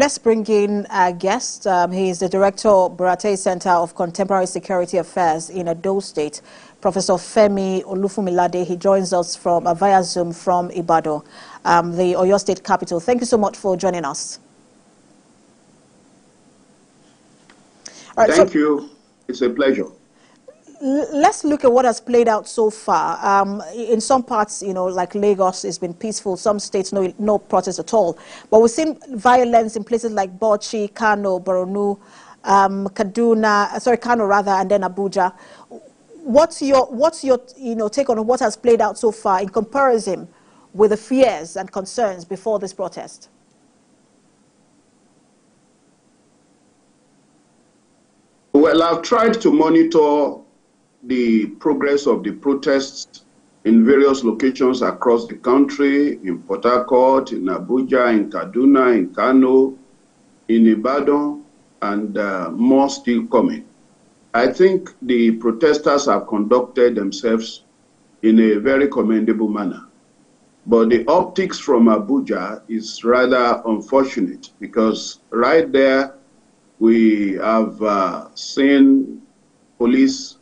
Let's bring in our guest. He is the Director of Burate Center of Contemporary Security Affairs in Edo State, Professor Femi Olufumilade. He joins us from via Zoom from Ibadan, the Oyo State capital. Thank you so much for joining us. All right, Thank you. It's a pleasure. Let's look at what has played out so far. In some parts, like Lagos, it's been peaceful. Some states, no protests at all. But we've seen violence in places like Bauchi, Kano, Borno, Kano rather, and then Abuja. What's your take on what has played out so far in comparison with the fears and concerns before this protest? Well, I've tried to monitor the progress of the protests in various locations across the country, in Port Harcourt, in Abuja, in Kaduna, in Kano, in Ibadan, and more still coming. I think the protesters have conducted themselves in a very commendable manner. But the optics from Abuja is rather unfortunate because right there we have seen police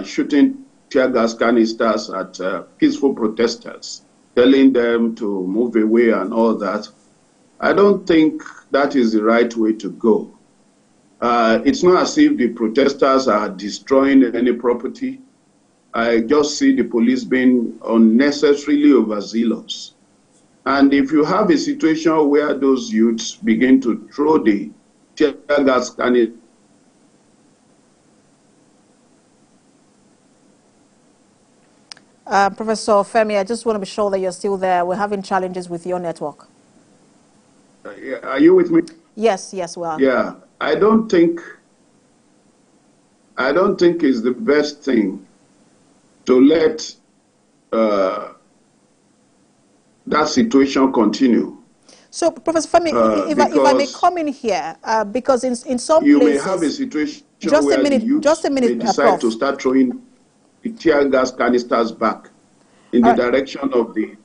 shooting tear gas canisters at peaceful protesters, telling them to move away and all that. I don't think that is the right way to go. It's not as if the protesters are destroying any property. I just see the police being unnecessarily overzealous. And if you have a situation where those youths begin to throw the tear gas canisters, Professor Femi, I just want to be sure that you're still there. We're having challenges with your network. Are you with me? Yes, we are. Yeah, I don't think it's the best thing to let that situation continue. So, Professor Femi, if I may come in here, because in some places... You may have a situation where the youth may decide to start throwing the tear gas canisters back in the direction of the...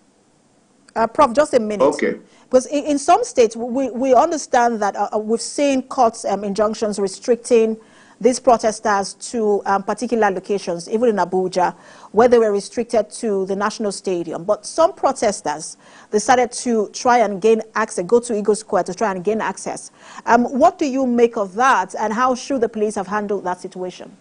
Prof, just a minute. Okay. Because in some states, we understand that we've seen court injunctions restricting these protesters to particular locations, even in Abuja, where they were restricted to the National Stadium. But some protesters decided to try and gain access, go to Eagle Square to try and gain access. What do you make of that, and how should the police have handled that situation?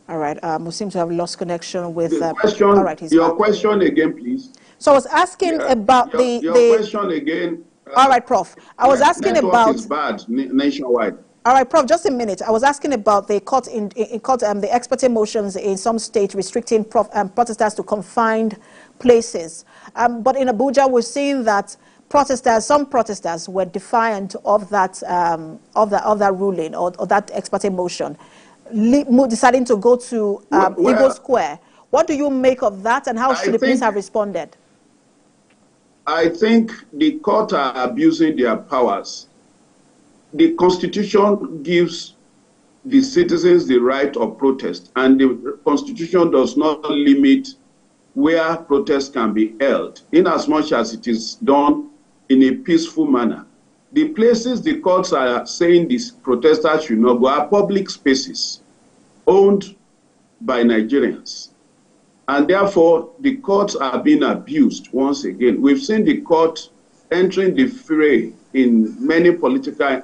All right, we seem to have lost connection with... question, all right, your question again, please. So I was asking about your question again. All right, Prof. I was asking about... is bad nationwide. All right, Prof, just a minute. I was asking about the court, the expert motions in some states restricting protesters to confined places. But in Abuja, we're seeing that some protesters were defiant of that ruling or that expert motion, deciding to go to Eagle Square. What do you make of that, and how should the police have responded? I think the court are abusing their powers. The Constitution gives the citizens the right of protest, and the Constitution does not limit where protests can be held, inasmuch as it is done in a peaceful manner. The places the courts are saying these protesters should not go are public spaces owned by Nigerians. And therefore, the courts are being abused once again. We've seen the court entering the fray in many political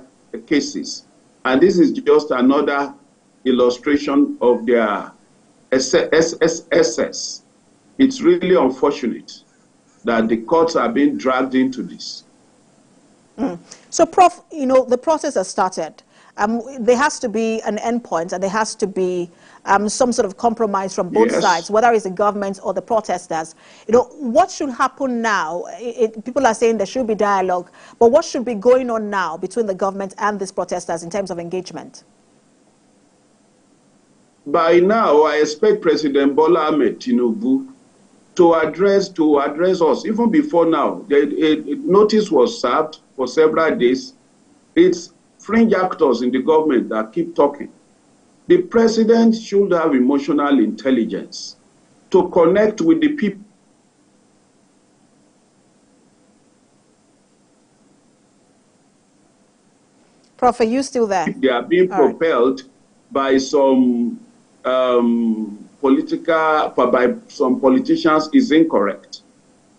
cases. And this is just another illustration of their excess. It's really unfortunate that the courts are being dragged into this. So, Prof, the process has started. There has to be an endpoint, and there has to be some sort of compromise from both sides, whether it's the government or the protesters. What should happen now? People are saying there should be dialogue, but what should be going on now between the government and these protesters in terms of engagement? By now, I expect President Bola Ahmed Tinubu to address us. Even before now, a notice was served for several days. It's fringe actors in the government that keep talking. The president should have emotional intelligence to connect with the people. Prof, are you still there? They are being propelled by some politicians is incorrect.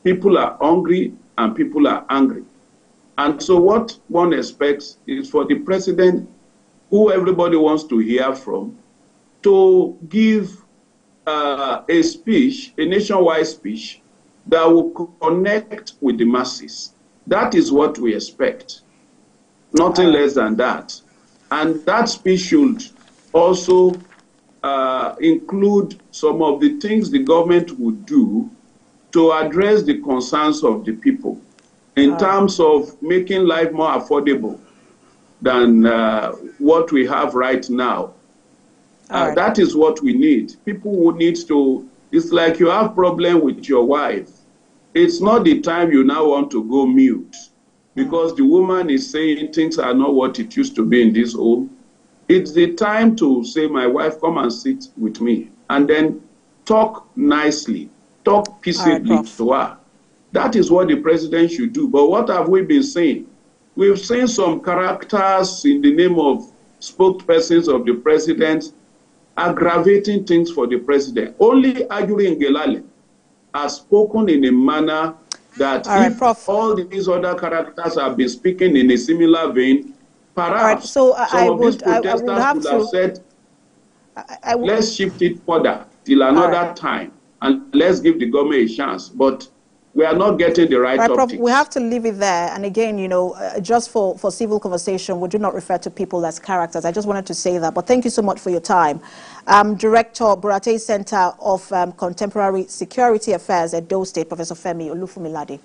People are hungry and people are angry. And so what one expects is for the president, who everybody wants to hear from, to give a speech, a nationwide speech, that will connect with the masses. That is what we expect. Nothing less than that. And that speech should also include some of the things the government would do to address the concerns of the people in terms of making life more affordable than what we have right now. That is what we need. People who need to, it's like you have problem with your wife. It's not the time you now want to go mute because the woman is saying things are not what it used to be in this home. It's the time to say, my wife, come and sit with me, and then talk nicely, talk peaceably to her. That is what the president should do. But what have we been saying? We've seen some characters in the name of spokespersons of the president aggravating things for the president. Only Ajuri Ngelale has spoken in a manner that all these other characters have been speaking in a similar vein, perhaps some of these protesters would have said, let's shift it further till another time and let's give the government a chance. But we are not getting the right optics. Prof, we have to leave it there. And again, you know, just for civil conversation, we do not refer to people as characters. I just wanted to say that. But thank you so much for your time. Director, Burate Center of Contemporary Security Affairs at Edo State, Professor Femi Olufumilade.